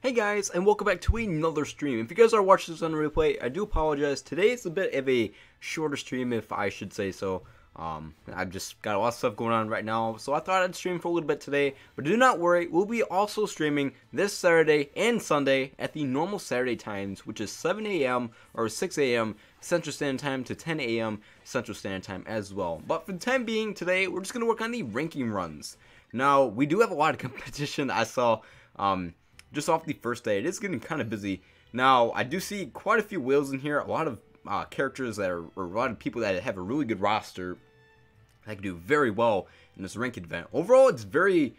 Hey guys, and welcome back to another stream. If you guys are watching this on replay, I do apologize. Today is a bit of a shorter stream, if I should say so. I've just got a lot of stuff going on right now, so I thought I'd stream for a little bit today. But do not worry, we'll be also streaming this Saturday and Sunday at the normal Saturday times, which is 7 a.m. or 6 a.m. Central Standard Time to 10 a.m. Central Standard Time as well. But for the time being, today, we're just going to work on the ranking runs. Now, we do have a lot of competition. I saw, just off the first day, it is getting kind of busy. Now, I do see quite a few whales in here, a lot of characters that are, or a lot of people that have a really good roster that can do very well in this ranking event. Overall, it's very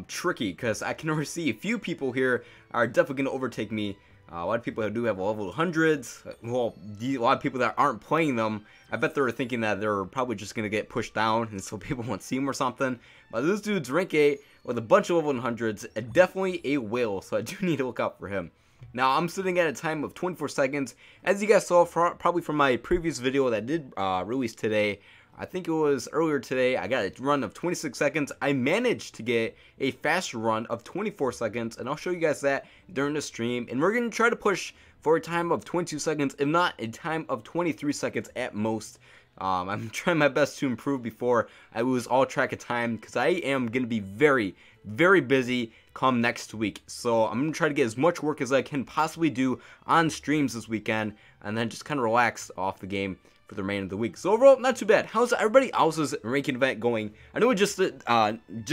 tricky because I can already see a few people here are definitely going to overtake me. A lot of people that do have level 100s, well, a lot of people that aren't playing them, I bet they're thinking that they're probably just going to get pushed down, and so people won't see them or something. But this dude's rank 8 with a bunch of level 100s, definitely a whale, so I do need to look out for him. Now, I'm sitting at a time of 24 seconds. As you guys saw, probably from my previous video that I did release today, I think it was earlier today, I got a run of 26 seconds. I managed to get a faster run of 24 seconds, and I'll show you guys that during the stream. And we're going to try to push for a time of 22 seconds, if not a time of 23 seconds at most. I'm trying my best to improve before I lose all track of time, because I am going to be very, very busy come next week. So I'm going to try to get as much work as I can possibly do on streams this weekend, and then just kind of relax off the game for the remainder of the week. So overall, not too bad. How's everybody else's ranking event going? I know it just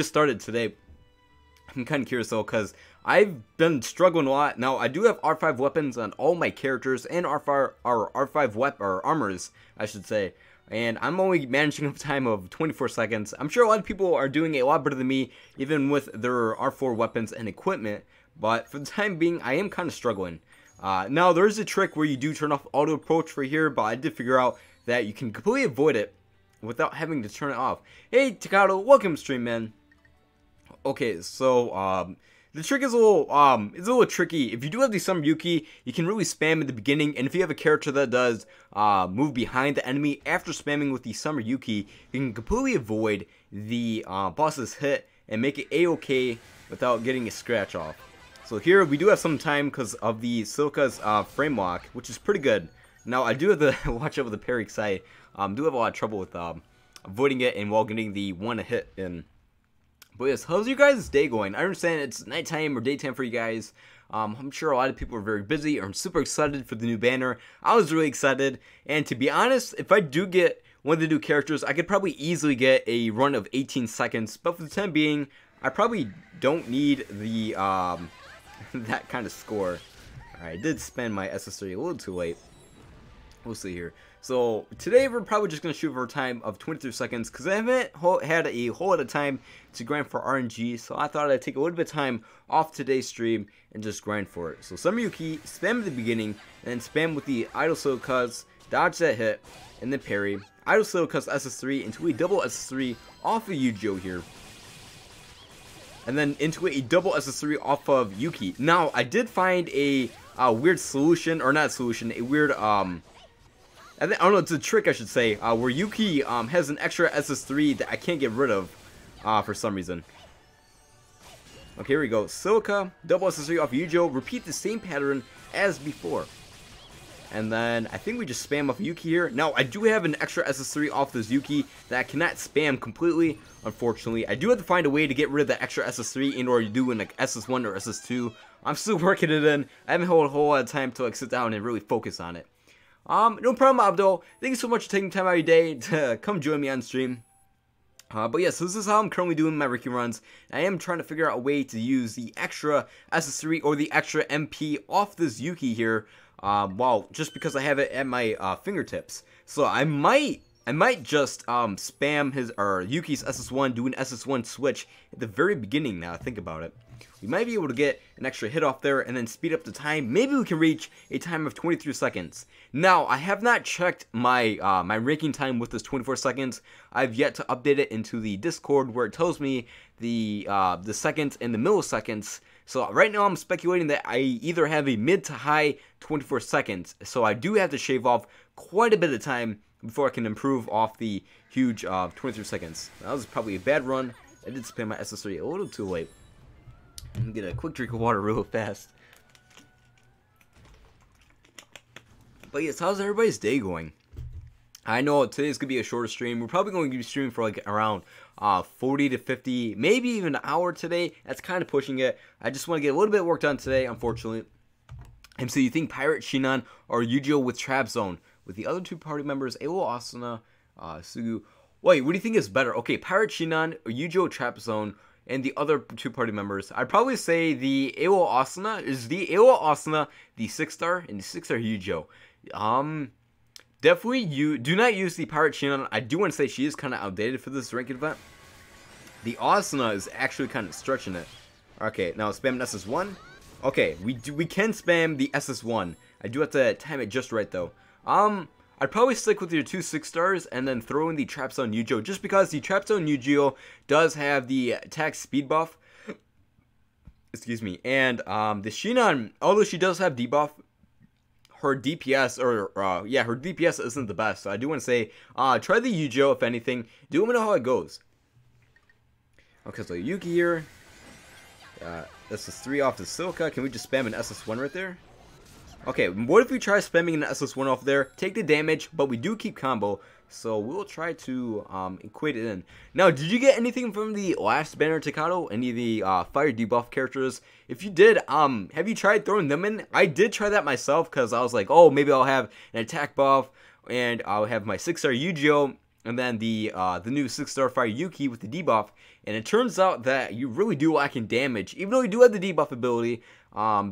started today. I'm kind of curious though, because I've been struggling a lot. Now, I do have R5 weapons on all my characters, and R5 armors, I should say. And I'm only managing a time of 24 seconds. I'm sure a lot of people are doing a lot better than me, even with their R4 weapons and equipment. But for the time being, I am kind of struggling. Now, there's a trick where you do turn off auto approach for here, but I did figure out that you can completely avoid it without having to turn it off. Hey, Takado, welcome stream, man. Okay, so, the trick is a little tricky. If you do have the Summer Yuki, you can really spam at the beginning, and if you have a character that does move behind the enemy after spamming with the Summer Yuki, you can completely avoid the boss's hit and make it a-okay without getting a scratch off. So here we do have some time because of the Silica's frame lock, which is pretty good. Now I do have to watch out with the parry because I do have a lot of trouble with avoiding it and while getting the one hit in. But yes, how's your guys' day going? I understand it's nighttime or daytime for you guys. I'm sure a lot of people are very busy or super excited for the new banner. I was really excited, and to be honest, if I do get one of the new characters, I could probably easily get a run of 18 seconds. But for the time being, I probably don't need the that kind of score. Alright, I did spend my SS3 a little too late. We'll see here. So today we're probably just going to shoot for a time of 23 seconds because I haven't had a whole lot of time to grind for RNG, so I thought I'd take a little bit of time off today's stream and just grind for it. So Summer Yuki, spam at the beginning, and then spam with the Idle Silica's, dodge that hit, and then parry. Idle Silica's SS3 into a double SS3 off of Yu-Gi-Oh here. And then into a double SS3 off of Yuki. Now, I did find a weird solution, or not solution, a weird, I don't know, it's a trick I should say, where Yuki has an extra SS3 that I can't get rid of for some reason. Okay, here we go. Silica, double SS3 off Yu-Gi-Oh! Repeat the same pattern as before. And then I think we just spam off Yuki here. Now, I do have an extra SS3 off this Yuki that I cannot spam completely, unfortunately. I do have to find a way to get rid of the extra SS3 in order to do like SS1 or SS2. I'm still working it in. I haven't had a whole lot of time to like sit down and really focus on it. No problem, Abdul. Thank you so much for taking time out of your day to come join me on stream. But yes, this is how I'm currently doing my ranking runs. I am trying to figure out a way to use the extra SS3 or the extra MP off this Yuki here. Well, just because I have it at my fingertips. So I might just spam his or Yuki's SS1, do an SS1 switch at the very beginning. Now I think about it, we might be able to get an extra hit off there and then speed up the time. Maybe we can reach a time of 23 seconds. Now, I have not checked my my ranking time with this 24 seconds. I've yet to update it into the Discord where it tells me the seconds and the milliseconds. So right now I'm speculating that I either have a mid to high 24 seconds. So I do have to shave off quite a bit of time before I can improve off the huge 23 seconds. That was probably a bad run. I did spam my SS3 a little too late. Let me get a quick drink of water real fast. But yes, how's everybody's day going? I know today's gonna be a shorter stream. We're probably going to be streaming for like around 40 to 50, maybe even an hour today. That's kind of pushing it. I just want to get a little bit of work done today, unfortunately. And so you think Pirate Shinan or Yu-Gi-Oh with Trap Zone with the other two party members, AO Asuna, Sugu. Wait, what do you think is better? Okay, Pirate Shinan or Yu-Gi-Oh Trap Zone and the other two party members. I'd probably say the AO Asuna is the 6-star and the 6-star Yu-Gi-Oh. Definitely, you do not use the Pirate Shinan. I do want to say she is kind of outdated for this ranking event. The Asuna is actually kind of stretching it. Okay, now spam SS1. Okay, we can spam the SS1. I do have to time it just right though. I'd probably stick with your two 6-stars and then throw in the Trap Zone Yu-Gi-Oh just because the Trap Zone Yu-Gi-Oh does have the attack speed buff. Excuse me, and the Shinan, although she does have debuff, her DPS, her DPS isn't the best. So I do want to say, try the Yu-Gi-Oh if anything. Do let me know how it goes. Okay, so Yuki here. This is 3 off the Silka. Can we just spam an SS1 right there? Okay, what if we try spamming an SS1 off there? Take the damage, but we do keep combo. So we'll try to equate it in. Now, did you get anything from the last banner Takato? Any of the fire debuff characters? If you did, have you tried throwing them in? I did try that myself because I was like, oh, maybe I'll have an attack buff and I'll have my 6-star Yu-Gi-Oh and then the new 6-star Fire Yuki with the debuff. And it turns out that you really do lack in damage, even though you do have the debuff ability.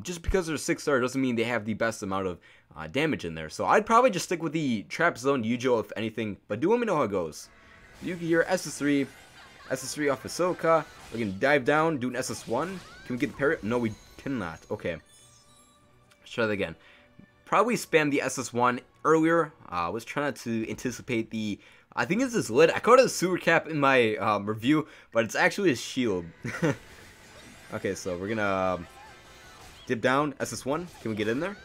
Just because they're 6-star doesn't mean they have the best amount of damage in there. So I'd probably just stick with the Trap Zone Yu-Gi-Oh if anything, but do let me know how it goes. Yuki here, SS3 off of Ahsoka. We're gonna dive down, do an SS1. Can we get the parry? No, we cannot. Okay, let's try that again. Probably spam the SS1 earlier. I was trying to anticipate the, I think it's this lid. I called it a sewer cap in my review, but it's actually a shield. Okay, so we're gonna dip down, SS1. Can we get in there?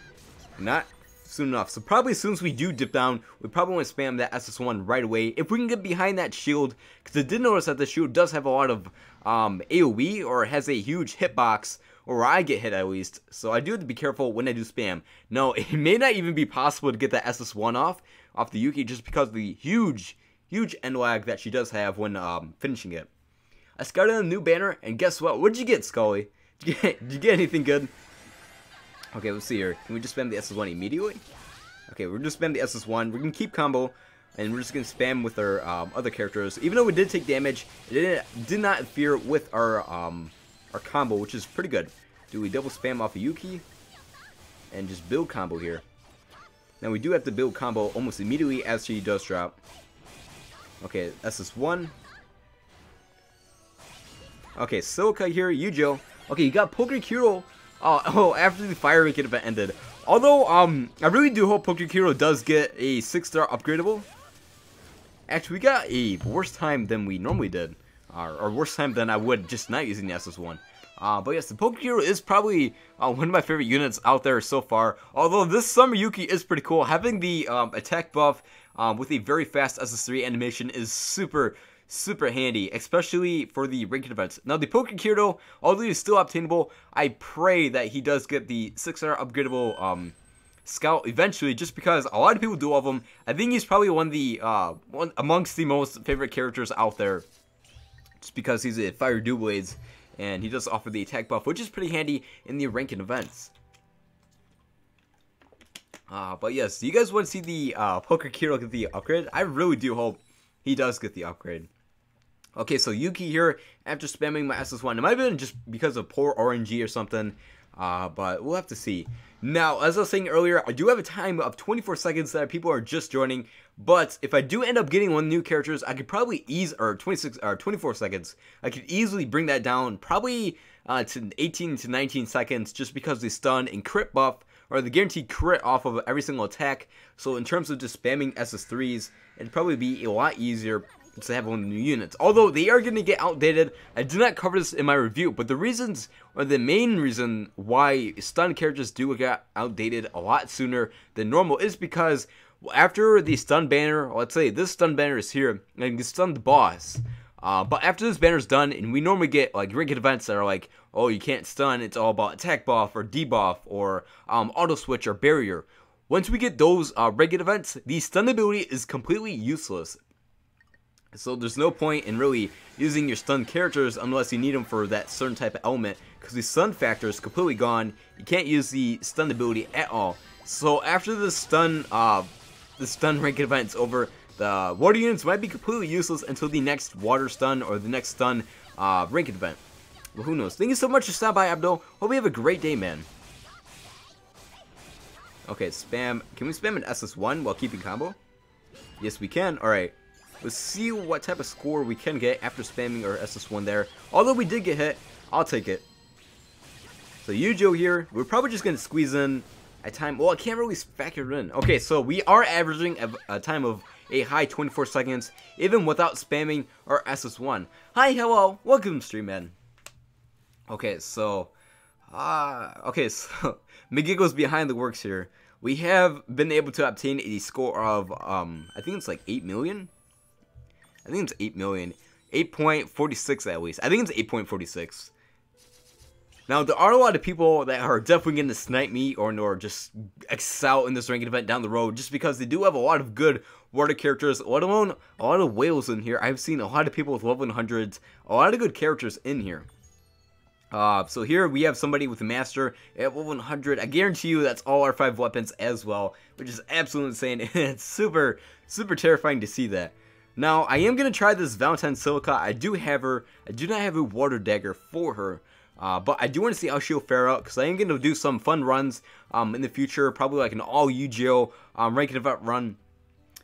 Not soon enough. So probably as soon as we do dip down, we probably want to spam that SS1 right away. If we can get behind that shield, because I did notice that the shield does have a lot of AoE, or has a huge hitbox, or I get hit at least. So I do have to be careful when I do spam. No, it may not even be possible to get that SS1 off the Yuki, just because of the huge end lag that she does have when finishing it. I scouted a new banner, and guess what? What did you get, Scully? Did you get anything good? Okay, let's see here. Can we just spam the SS1 immediately? Okay, we're just spam the SS1. We're gonna keep combo, and we're just gonna spam with our other characters. Even though we did take damage, it did not interfere with our combo, which is pretty good. Do we double spam off of Yuki and just build combo here? Now we do have to build combo almost immediately as she does drop. Okay, SS1. Okay, Silka here, Yu-Gi-Oh. Okay, you got Pokekiro. Oh, after the fire wicked event ended. Although, I really do hope Pokekiro does get a 6-star upgradable. Actually, we got a worse time than we normally did. Or worse time than I would just not using the SS1. But yes, the Pokekiro is probably one of my favorite units out there so far. Although this Summer Yuki is pretty cool. Having the attack buff with a very fast SS3 animation is super handy, especially for the ranked events. Now the Pokekiro, although he's still obtainable, I pray that he does get the 6-star upgradable scout eventually, just because a lot of people do love him. I think he's probably one amongst the most favorite characters out there, just because he's a fire dual blades and he does offer the attack buff, which is pretty handy in the ranked events. But yes, do you guys want to see the Pokekiro get the upgrade? I really do hope he does get the upgrade. Okay, so Yuki here, after spamming my SS1, it might have been just because of poor RNG or something, but we'll have to see. Now, as I was saying earlier, I do have a time of 24 seconds that people are just joining, but if I do end up getting one new characters, I could probably 24 seconds. I could easily bring that down, probably to 18 to 19 seconds, just because the stun and crit buff, or the guaranteed crit off of every single attack. So in terms of just spamming SS3s, it'd probably be a lot easier to have one of the new units. Although they are going to get outdated. I did not cover this in my review, but the reasons, or the main reason why stun characters do get outdated a lot sooner than normal is because after the stun banner, let's say this stun banner is here, and you stun the boss, But after this banner's done, and we normally get like ranked events that are like, oh, you can't stun, it's all about attack buff or debuff or auto switch or barrier. Once we get those ranked events, the stun ability is completely useless. So there's no point in really using your stun characters unless you need them for that certain type of element, because the stun factor is completely gone. You can't use the stun ability at all. So after the stun rank event's over, the water units might be completely useless until the next water stun or the next stun rank event. Well, who knows? Thank you so much for stopping by, Abdul. Hope you have a great day, man. Okay, spam. Can we spam an SS1 while keeping combo? Yes, we can. Alright. Let's see what type of score we can get after spamming our SS1 there. Although we did get hit, I'll take it. So Yujo here, we're probably just going to squeeze in a time. Well, I can't really factor it in. Okay, so we are averaging a time of a high 24 seconds, even without spamming our SS1. Hi, hello, welcome to stream, man. Okay, so McGiggle's behind the works here. We have been able to obtain a score of, I think it's like 8 million? I think it's 8 million. 8.46 at least. I think it's 8.46. Now, there are a lot of people that are definitely going to snipe me or just excel in this ranked event down the road, just because they do have a lot of good water characters, let alone a lot of whales in here. I've seen a lot of people with level 100s, a lot of good characters in here. So here we have somebody with a master at level 100. I guarantee you that's all our 5 weapons as well, which is absolutely insane. And it's super, super terrifying to see that. Now, I am going to try this Valentine Silica. I do have her. I do not have a water dagger for her. But I do want to see how she'll fare out, because I am going to do some fun runs in the future. Probably like an all Yu-Gi-Oh! Ranked event run.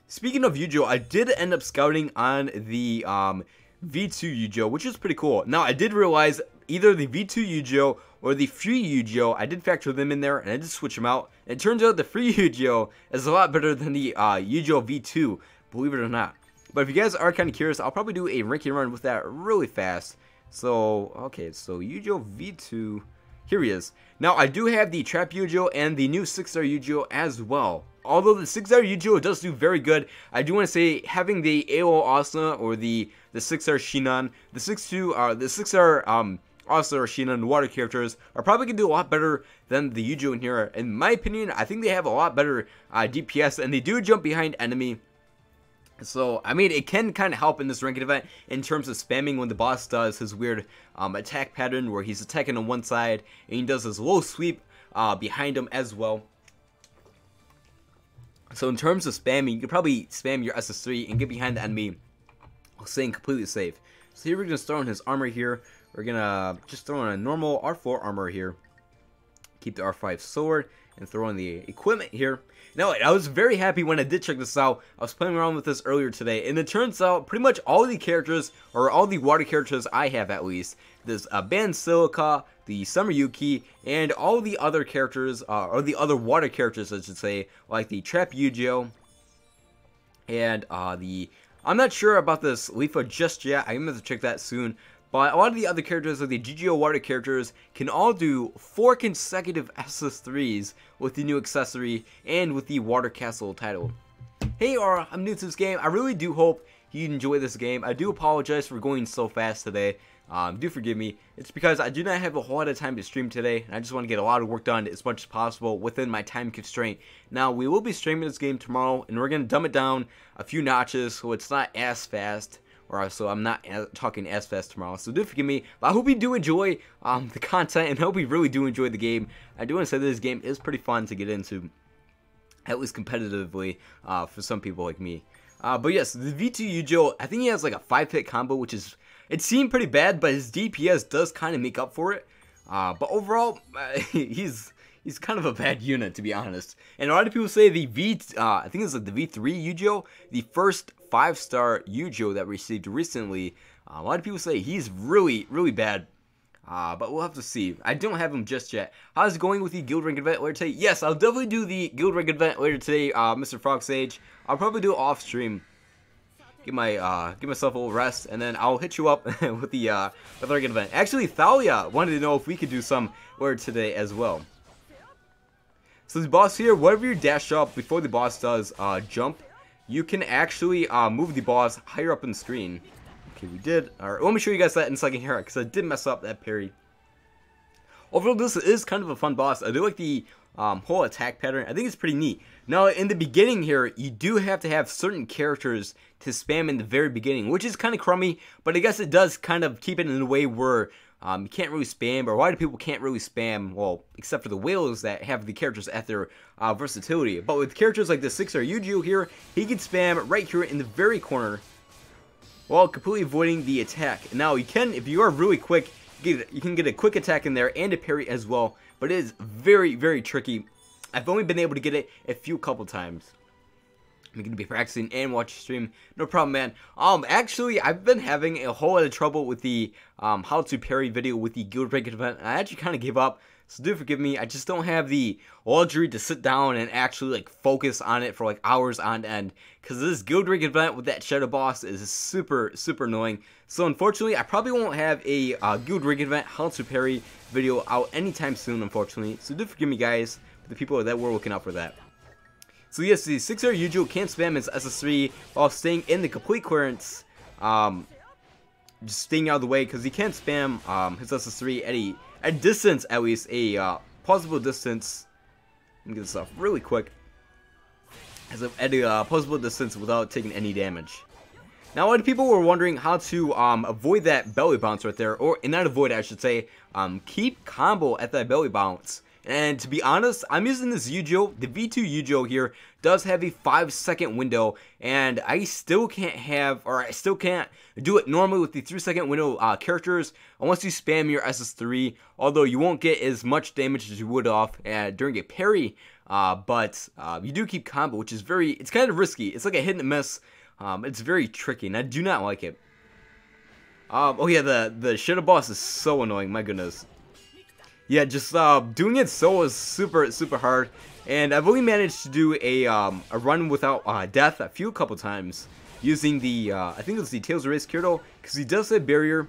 Speaking of Yu-Gi-Oh! I did end up scouting on the V2 Yu-Gi-Oh! Which is pretty cool. Now, I did realize either the V2 Yu-Gi-Oh! Or the free Yu-Gi-Oh! I did factor them in there, and I did switch them out. And it turns out the free Yu-Gi-Oh! Is a lot better than the Yu-Gi-Oh! V2, believe it or not. But if you guys are kind of curious, I'll probably do a ranking run with that really fast. So, okay, so Yu-Gi-Oh! V2, here he is. Now, I do have the Trap Yu-Gi-Oh! And the new 6-star Yu-Gi-Oh! As well. Although the 6-star Yu-Gi-Oh! Does do very good, I do want to say having the AO Asuna or the 6-star Shinan, the 6-star Asuna or Shinan water characters are probably going to do a lot better than the Yu-Gi-Oh! In here. In my opinion, I think they have a lot better DPS, and they do jump behind enemy. So, I mean, it can kind of help in this ranked event in terms of spamming when the boss does his weird attack pattern where he's attacking on one side and he does his low sweep behind him as well. So in terms of spamming, you can probably spam your SS3 and get behind the enemy while staying completely safe. So here we're going to throw in his armor here. We're going to just throw in a normal R4 armor here. Keep the R5 sword and throw in the equipment here. Now, I was very happy when I did check this out. I was playing around with this earlier today, and it turns out pretty much all the characters, or all the water characters I have at least, this Band Silica, the Summer Yuki, and all the other characters, or the other water characters I should say, like the Trap Yu-Gi-Oh! And I'm not sure about this Leafa just yet. I'm going to check that soon. But a lot of the other characters, like the GGO water characters, can all do 4 consecutive SS3s with the new accessory and with the Water Castle title. Hey Aura, I'm new to this game. I really do hope you enjoy this game. I do apologize for going so fast today. Do forgive me. It's because I do not have a whole lot of time to stream today, and I just want to get a lot of work done as much as possible within my time constraint. Now, we will be streaming this game tomorrow, and we're going to dumb it down a few notches so it's not as fast. So I'm not talking as fast tomorrow, so do forgive me. But I hope you do enjoy the content, and I hope you really do enjoy the game. I do want to say that this game is pretty fun to get into, at least competitively, for some people like me. But yes, the V2 Yu-Gi-Oh! I think he has like a 5-hit combo, which is, it seemed pretty bad, but his DPS does kind of make up for it. But overall, he's kind of a bad unit, to be honest. And a lot of people say the I think it's like the V3 Yu-Gi-Oh! The first 5-star Yu-Gi-Oh! That we received recently. A lot of people say he's really, really bad. But we'll have to see. I don't have him just yet. How's it going with the Guild Rank event later today? Yes, I'll definitely do the Guild Rank event later today, Mr. Frogsage. I'll probably do it off stream. Give myself a little rest, and then I'll hit you up with the rank event. Actually, Thalia wanted to know if we could do some later today as well. So the boss here, whatever you dash up before the boss does jump, you can actually move the boss higher up in the screen. Okay, we did. Alright, let me show you guys that in a second here, because I did mess up that parry. Overall, this is kind of a fun boss. I do like the whole attack pattern. I think it's pretty neat. Now, in the beginning here, you do have to have certain characters to spam in the very beginning, which is kind of crummy, but I guess it does kind of keep it in a way where you can't really spam, or a lot of people can't really spam, well, except for the whales that have the characters at their versatility. But with characters like the 6-star Yu-Gi-Oh here, he can spam right here in the very corner while completely avoiding the attack. Now, you can, if you are really quick, you can get a quick attack in there and a parry as well, but it is very, very tricky. I've only been able to get it a couple times. I'm going to be practicing and watch the stream. No problem, man. Actually, I've been having a whole lot of trouble with the how to parry video with the Guild Rank event. I actually kind of gave up, so do forgive me. I just don't have the luxury to sit down and actually like focus on it for like hours on end, because this Guild Rank event with that Shadow Boss is super, super annoying. So unfortunately, I probably won't have a Guild Rank event how to parry video out anytime soon, unfortunately. So do forgive me, guys, for the people that were looking out for that. So yes, the 6-star Yu-Gi-Oh can spam his SS3 while staying in the complete clearance, just staying out of the way, because he can't spam his SS3 at a distance, at least a plausible distance. Let me get this off really quick. At a plausible distance without taking any damage. Now, a lot of people were wondering how to avoid that belly bounce right there, or not avoid it, I should say, keep combo at that belly bounce. And to be honest, I'm using this Yu-Gi-Oh. The V2 Yu-Gi-Oh here does have a 5-second window, and I still can't do it normally with the 3-second window characters unless you spam your SS3, although you won't get as much damage as you would off during a parry, but you do keep combo, which is it's kind of risky. It's like a hit and miss. It's very tricky, and I do not like it. Oh yeah, the Shadow Boss is so annoying, my goodness. Yeah, just doing it solo is super, super hard, and I've only managed to do a run without death a couple times using the I think it's the Tails of Race Kirito, because he does have barrier.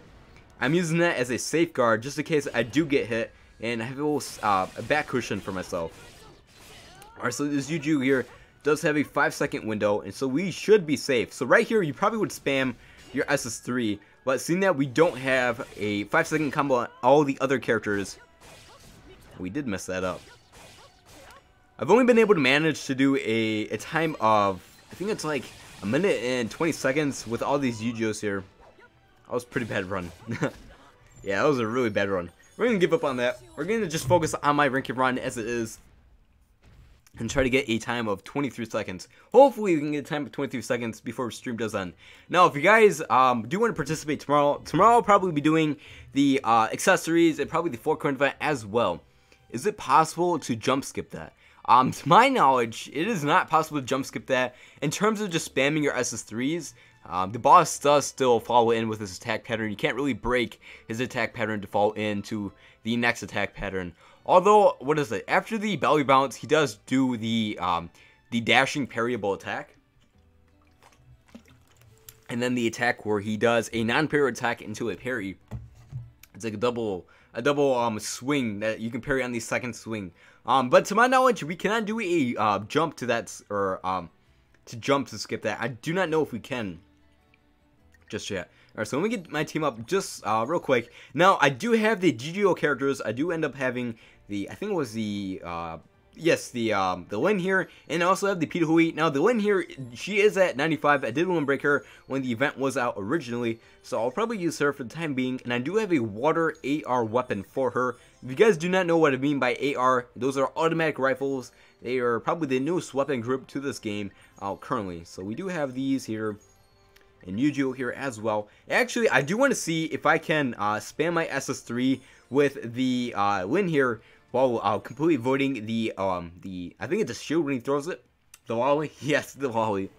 I'm using that as a safeguard just in case I do get hit, and I have a back cushion for myself. Alright, so this Yu-Gi-Oh here does have a 5-second window, and so we should be safe. So right here, you probably would spam your SS3, but seeing that we don't have a 5-second combo on all the other characters, we did mess that up. I've only been able to manage to do a time of, I think it's like 1 minute and 20 seconds with all these Yu-Gi-Ohs here. That was a pretty bad run. Yeah, that was a really bad run. We're going to give up on that. We're going to just focus on my ranking run as it is and try to get a time of 23 seconds. Hopefully we can get a time of 23 seconds before the stream does end. Now, if you guys do want to participate tomorrow I'll probably be doing the accessories and probably the 4-coin event as well. Is it possible to jump skip that? To my knowledge, it is not possible to jump skip that. In terms of just spamming your SS3s, the boss does still follow in with his attack pattern. You can't really break his attack pattern to fall into the next attack pattern. Although, what is it? After the belly bounce, he does do the dashing parryable attack. And then the attack where he does a non-parry attack into a parry. It's like a double swing that you can parry on the second swing. But to my knowledge, we cannot do a jump to that, or to jump to skip that. I do not know if we can just yet. Alright, so let me get my team up just real quick. Now, I do have the GGO characters. I do end up having the, I think it was the, yes, the Lin here, and I also have the Peter Hui. Now, the Lin here, she is at 95. I did limit break her when the event was out originally, so I'll probably use her for the time being. And I do have a water AR weapon for her. If you guys do not know what I mean by AR, those are automatic rifles. They are probably the newest weapon group to this game currently. So we do have these here. And Yu-Gi-Oh here as well. Actually, I do want to see if I can spam my SS3 with the Lin here while completely avoiding the I think it's a shield when he throws it. The volley, yes, the volley.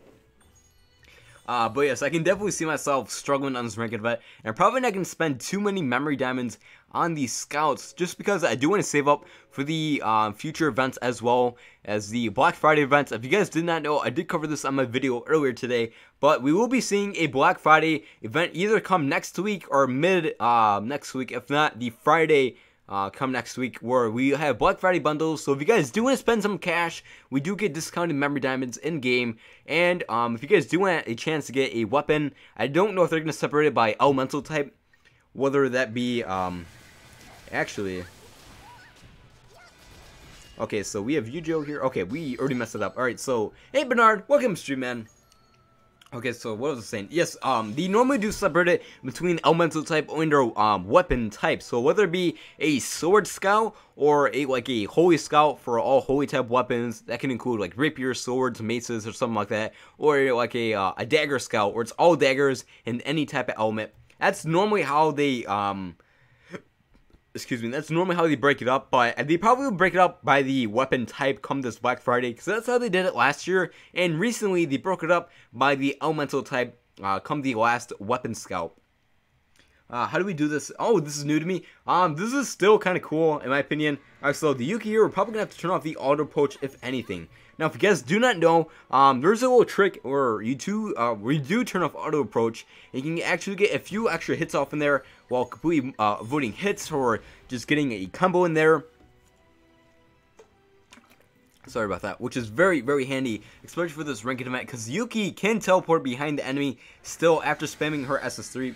But yes, I can definitely see myself struggling on this ranked event, and I'm probably not going to spend too many memory diamonds on these scouts, just because I do want to save up for the future events as well as the Black Friday events. If you guys did not know, I did cover this on my video earlier today, but we will be seeing a Black Friday event either come next week or mid next week, if not the Friday come next week, where we have Black Friday bundles. So if you guys do want to spend some cash, we do get discounted memory diamonds in game. And if you guys do want a chance to get a weapon, I don't know if they're gonna separate it by elemental type, whether that be actually. Okay, so we have Yujo here. Okay, we already messed it up. All right, so hey Bernard, welcome stream, man. Okay, so what was I saying? Yes, they normally do separate it between elemental type and weapon type. So whether it be a sword scout or a holy scout for all holy type weapons, that can include like rapiers, swords, maces, or something like that, or like a dagger scout, where it's all daggers and any type of element. That's normally how they excuse me, that's normally how they break it up, but they probably will break it up by the weapon type come this Black Friday, because that's how they did it last year, and recently they broke it up by the elemental type come the last weapon scout. How do we do this? Oh, this is new to me. This is still kind of cool, in my opinion. Alright, so the Yuki here, we're probably going to have to turn off the auto approach, if anything. Now, if you guys do not know, there's a little trick where you do turn off auto approach, and you can actually get a few extra hits off in there while completely avoiding hits or just getting a combo in there. Sorry about that, which is very, very handy, especially for this ranked event, because Yuki can teleport behind the enemy still after spamming her SS3.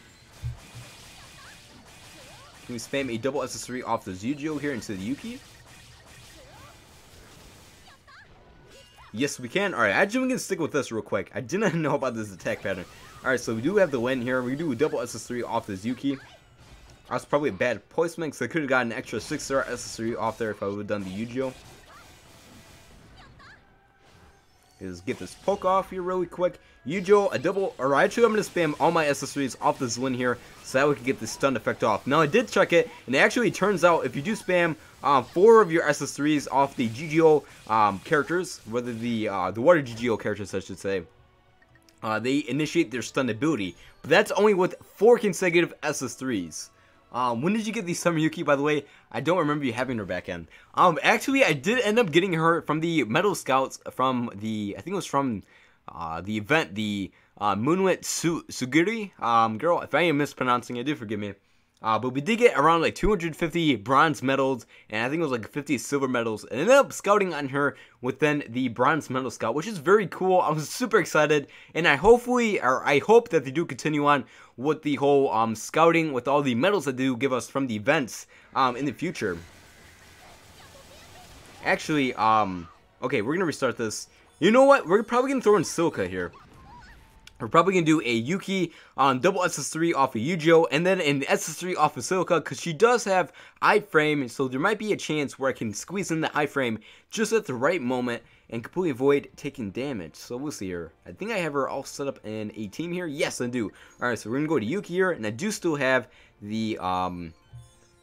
Can we spam a double SS3 off the Zujio here into the Yuki? Yes, we can. Alright, actually, we can stick with this real quick. I did not know about this attack pattern. Alright, so we do have the win here. We do a double SS3 off this Yuki. That's probably a bad placement, because I could have gotten an extra 6-star SS3 off there if I would have done the Yujio. Is get this poke off here really quick. Yujio, a double, or actually I'm going to spam all my SS3s off this Lin here, so that we can get the stun effect off. Now I did check it, and it actually turns out if you do spam 4 of your SS3s off the GGO characters, whether the water GGO characters I should say, they initiate their stun ability. But that's only with 4 consecutive SS3s. When did you get the Summer Yuki, by the way? I don't remember you having her back end. Actually, I did end up getting her from the Metal Scouts from the, I think it was from the event, the Moonlit Sugiri. Girl, if I am mispronouncing it, do forgive me. But we did get around like 250 bronze medals, and I think it was like 50 silver medals, and ended up scouting on her within the bronze medal scout, which is very cool. I was super excited, and I hope that they do continue on with the whole scouting with all the medals that they do give us from the events in the future. Actually, okay, we're gonna restart this. You know what? We're probably gonna throw in Silica here. We're probably going to do a Yuki on double SS3 off of Yujio, and then an SS3 off of Silica, because she does have iframe, so there might be a chance where I can squeeze in the iframe just at the right moment and completely avoid taking damage. So we'll see here. I think I have her all set up in a team here. Yes, I do. Alright, so we're going to go to Yuki here, and I do still have the,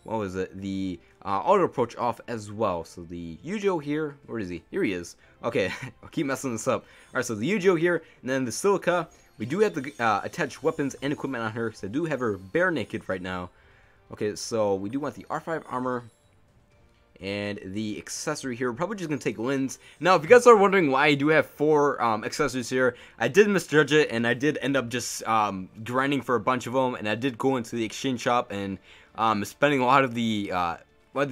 what was it? The auto approach off as well. So the Yujio here, where is he? Here he is. Okay, I'll keep messing this up. Alright, so the Yujio here, and then the Silica. We do have to attach weapons and equipment on her, because I do have her bare naked right now. Okay, so we do want the R5 armor and the accessory here. We're probably just going to take Lin's. Now, if you guys are wondering why I do have 4 accessories here, I did misjudge it, and I did end up just grinding for a bunch of them, and I did go into the exchange shop and spending a lot of the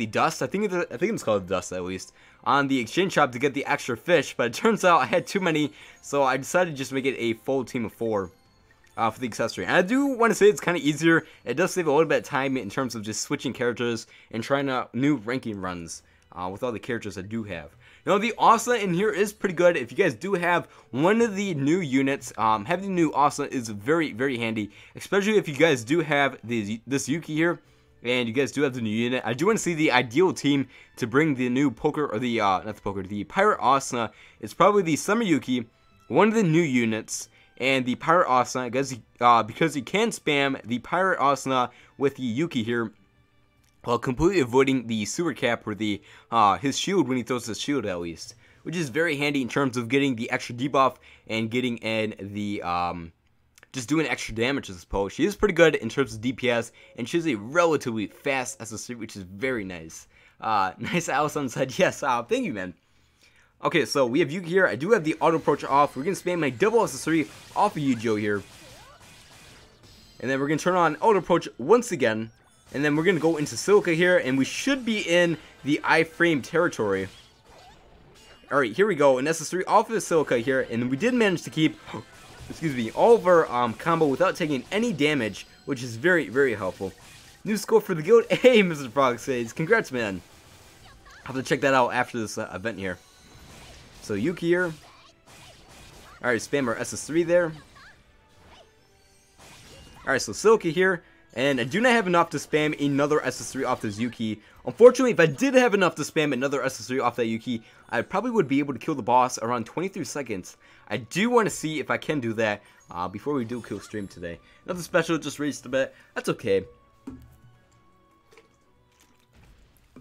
dust. I think it's called dust at least. On the exchange shop to get the extra fish, but it turns out I had too many, so I decided to just make it a full team of 4 for the accessory. And I do want to say it's kind of easier. It does save a little bit of time in terms of just switching characters and trying out new ranking runs with all the characters I do have. Now, the Asa in here is pretty good. If you guys do have one of the new units, having the new Asa is very, very handy, especially if you guys do have this Yuki here. And you guys do have the new unit. I do want to see the ideal team to bring the new poker, or the, not the poker, the Pirate Asuna. It's probably the Summer Yuki, one of the new units, and the Pirate Asuna, because you can spam the Pirate Asuna with the Yuki here, while completely avoiding the Super Cap, or the, his shield when he throws his shield at least. Which is very handy in terms of getting the extra debuff, and getting in the, just doing extra damage to this pose. She is pretty good in terms of DPS, and she has a relatively fast SS3, which is very nice. Nice Alice on the side. Yes, thank you, man. Okay, so we have Yuki here. I do have the auto approach off. We're going to spam my double SS3 off of Yujio here. And then we're going to turn on auto approach once again. And then we're going to go into Silica here, and we should be in the iframe territory. Alright, here we go. An SS3 off of the Silica here, and we did manage to keep, excuse me, all of our combo without taking any damage, which is very, very helpful. New score for the guild. Hey, Mr. Frog says, congrats, man. I'll have to check that out after this event here. So, Yuki here. Alright, spam our SS3 there. Alright, so Silica here. And I do not have enough to spam another SS3 off this Yuki. Unfortunately, if I did have enough to spam another SS3 off that Yuki, I probably would be able to kill the boss around 23 seconds. I do want to see if I can do that before we do kill stream today. Nothing special, just raced a bit. That's okay.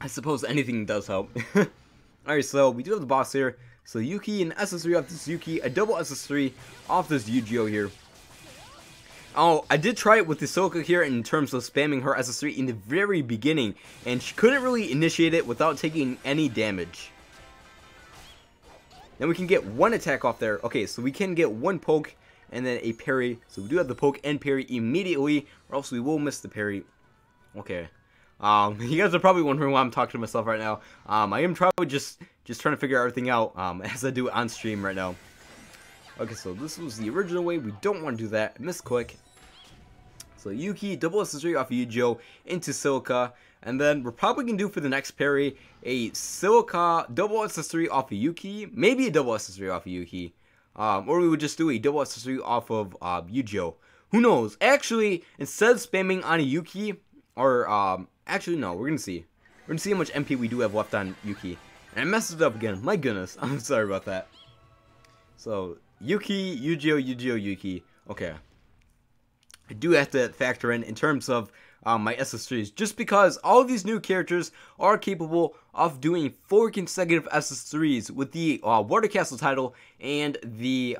I suppose anything does help. Alright, so we do have the boss here. So Yuki and SS3 off this Yuki, a double SS3 off this Yu-Gi-Oh here. Oh, I did try it with the Silica here in terms of spamming her SS3 in the very beginning, and she couldn't really initiate it without taking any damage. Then we can get one attack off there. Okay, so we can get one poke and then a parry. So we do have the poke and parry immediately, or else we will miss the parry. Okay. You guys are probably wondering why I'm talking to myself right now. I am probably just trying to figure everything out as I do it on stream right now. Okay, so this was the original way. We don't want to do that. Misclick. So Yuki, double SS3 off of Yu-Gi-Oh! Into Silica. And then we're probably going to do for the next parry a Silica double SS3 off of Yuki. Maybe a double SS3 off of Yuki. Or we would just do a double SS3 off of Yu-Gi-Oh! Who knows? Actually, instead of spamming on a Yuki, or actually no, we're going to see. We're going to see how much MP we do have left on Yuki. And I messed it up again. My goodness. I'm sorry about that. So Yuki, Yu-Gi-Oh, Yu-Gi-Oh, Yuki. Okay. I do have to factor in terms of my SS3s, just because all of these new characters are capable of doing 4 consecutive SS3s with the Water Castle title and the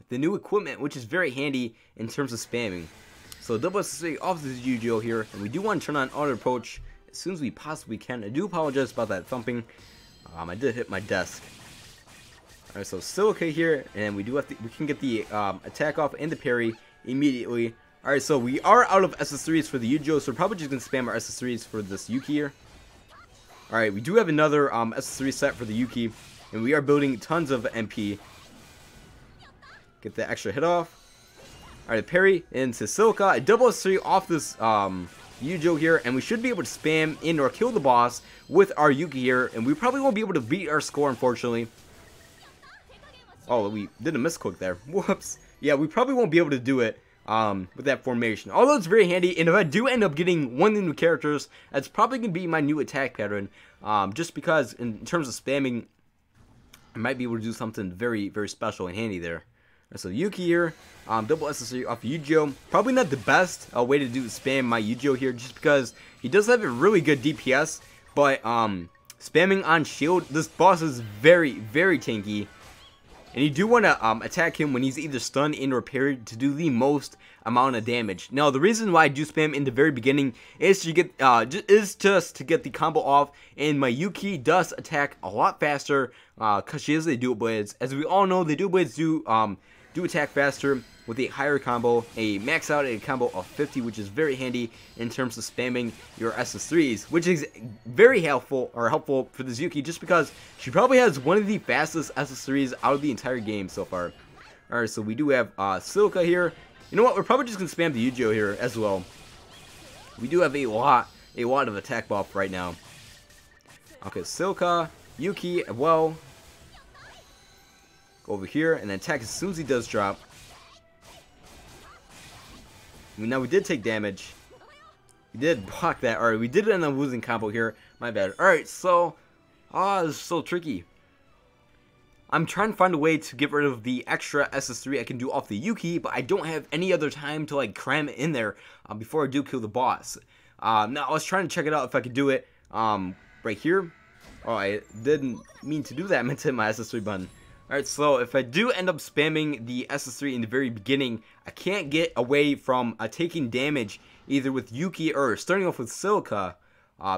new equipment, which is very handy in terms of spamming. So double SS3 off this Yu-Gi-Oh here, and we do want to turn on auto approach as soon as we possibly can. I do apologize about that thumping. I did hit my desk. Alright, so Silica here, and we can get the attack off and the parry immediately. Alright, so we are out of SS3s for the Yu-Gi-Oh, so we're probably just going to spam our SS3s for this Yuki here. Alright, we do have another SS3 set for the Yuki, and we are building tons of MP. Get the extra hit off. Alright, parry into Silica, a double SS3 off this Yu-Gi-Oh here, and we should be able to spam in or kill the boss with our Yuki here, and we probably won't be able to beat our score, unfortunately. Oh, we did a misclick there. Whoops. Yeah, we probably won't be able to do it with that formation. Although it's very handy, and if I do end up getting one of the new characters, that's probably going to be my new attack pattern. Just because in terms of spamming, I might be able to do something very, very special and handy there. So Yuki here, double SS3 off Yu-Gi-Oh. Probably not the best way to do spam my Yu-Gi-Oh here, just because he does have a really good DPS, but spamming on shield, this boss is very, very tanky. And you do want to attack him when he's either stunned and or parried to do the most amount of damage. Now, the reason why I do spam in the very beginning is to get just to get the combo off. And my Yuki does attack a lot faster because she has a dual blades. As we all know, the dual blades do attack faster with a higher combo, a max out a combo of 50, which is very handy in terms of spamming your SS3s, which is very helpful for this Yuki, just because she probably has one of the fastest SS3s out of the entire game so far. Alright, so we do have Silica here. You know what? We're probably just going to spam the Yu-Gi-Oh here as well. We do have a lot of attack buff right now. Okay, Silica, Yuki, well. Go over here and then attack as soon as he does drop. Now we did take damage. We did block that. Alright, we did end up losing combo here. My bad. Alright, so this is so tricky. I'm trying to find a way to get rid of the extra SS3 I can do off the Yuki, but I don't have any other time to like cram it in there before I do kill the boss. Now I was trying to check it out if I could do it right here. Oh, I didn't mean to do that. I meant to hit my SS3 button. Alright, so if I do end up spamming the SS3 in the very beginning, I can't get away from taking damage either with Yuki or starting off with Silica.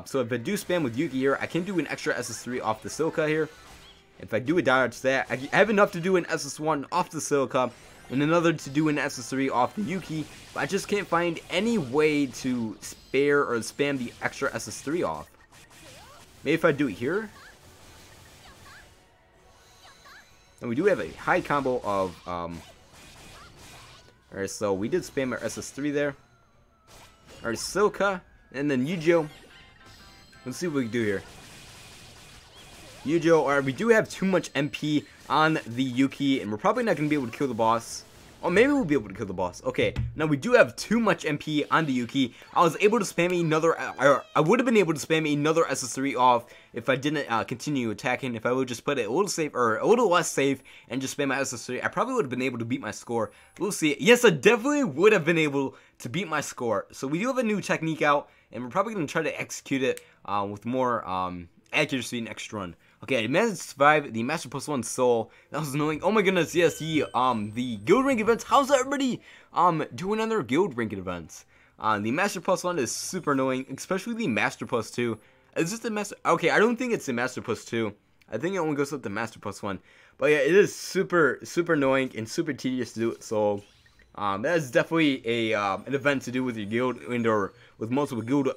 So if I do spam with Yuki here, I can do an extra SS3 off the Silica here. If I do a dodge that, I have enough to do an SS1 off the Silica. and another to do an SS3 off the Yuki, but I just can't find any way to spare or spam the extra SS3 off. Maybe if I do it here? And we do have a high combo of, alright, so we did spam our SS3 there. Alright, Silka, and then Yujo. Let's see what we can do here. Yujo, alright, we do have too much MP on the Yuki, and we're probably not going to be able to kill the boss. Oh, maybe we'll be able to kill the boss. Okay, now we do have too much MP on the Yuki. I was able to spam another, I would have been able to spam another SS3 off if I didn't continue attacking. If I would just put it a little safe, or a little less safe, and just spam my SS3, I probably would have been able to beat my score. We'll see. Yes, I definitely would have been able to beat my score. So we do have a new technique out, and we're probably going to try to execute it with more accuracy next run. Okay, I managed to survive the Master Plus 1 Soul. That was annoying. Oh my goodness, yes, the guild rank events. How's everybody doing on their guild rank events? The Master Plus 1 is super annoying, especially the Master Plus 2. Is this the Master? Okay, I don't think it's the Master Plus 2. I think it only goes up to Master Plus 1. But yeah, it is super annoying and super tedious to do it. So that is definitely a an event to do with your guild or with multiple guild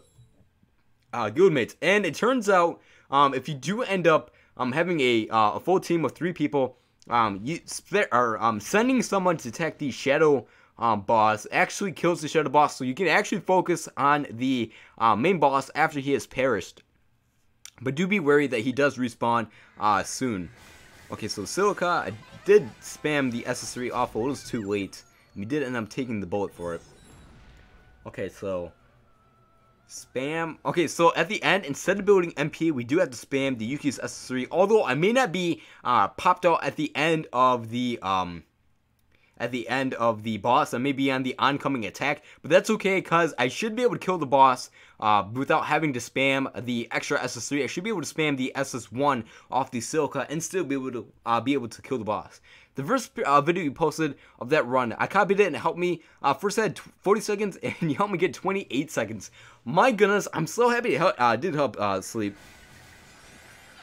mates. And it turns out, if you do end up having a full team of 3 people, sending someone to attack the shadow boss actually kills the shadow boss, so you can actually focus on the main boss after he has perished. But do be wary that he does respawn soon. Okay, so Silica, I did spam the SS3 off a little too late. We did end up taking the bullet for it. Okay, so spam. Okay, so at the end, instead of building MP, we do have to spam the Yuki's SS3. Although I may not be popped out at the end of the boss. I may be on the oncoming attack, but that's okay because I should be able to kill the boss without having to spam the extra SS3. I should be able to spam the SS1 off the Silica and still be able to kill the boss. The first video you posted of that run, I copied it and it helped me. First I had 40 seconds and you helped me get 28 seconds. My goodness, I'm so happy it did help Sleep.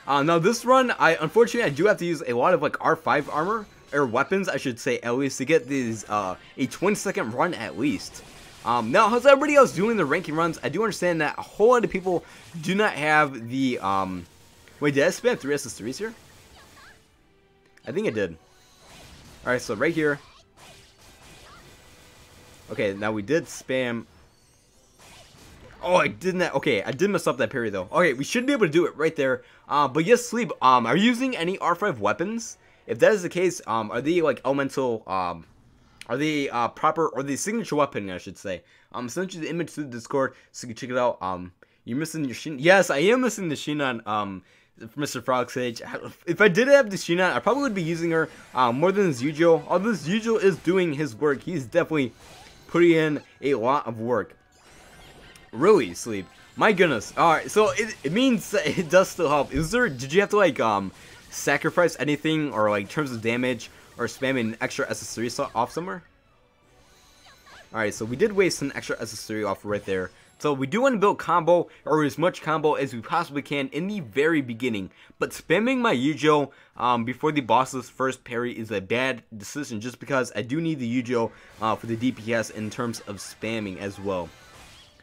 Now this run, unfortunately I do have to use a lot of like R5 armor, or weapons I should say, at least to get these a 20-second run at least. Now how's everybody else doing their ranking runs? I do understand that a whole lot of people do not have the wait, did I spam 3 SS3s here? I think I did. Alright, so right here. Okay, now we did spam. Oh, I didn't. Okay, I did mess up that parry though. Okay, we should be able to do it right there. But yes, Sleep. Are you using any R5 weapons? If that is the case, are they like elemental? Are they proper, or the signature weapon, I should say? Send you the image to the Discord so you can check it out. You're missing your Shin. Yes, I am missing the Shinon. Mr. Frog Sage. If I did have the Shinon, I probably would be using her more than this Yujo. Although this Yujo is doing his work, he's definitely putting in a lot of work. Really, Sleep. My goodness. Alright, so it means that it does still help. Did you have to like sacrifice anything, or like terms of damage, or spam an extra SS3 off somewhere? Alright, so we did waste an extra SS3 off right there. So we do want to build combo, or as much combo as we possibly can in the very beginning. But spamming my Yujo before the boss's first parry is a bad decision, just because I do need the Yujo for the DPS in terms of spamming as well.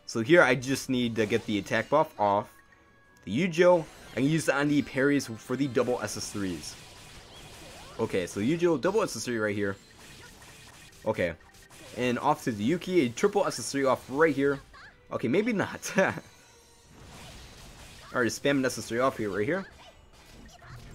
So here I just need to get the attack buff off. The Yujo, I can use it on the parries for the double SS3s. Okay, so Yujo, double SS3 right here. Okay, and off to the Yuki, a triple SS3 off right here. Okay, maybe not. Alright, spam an SS3 off here, right here.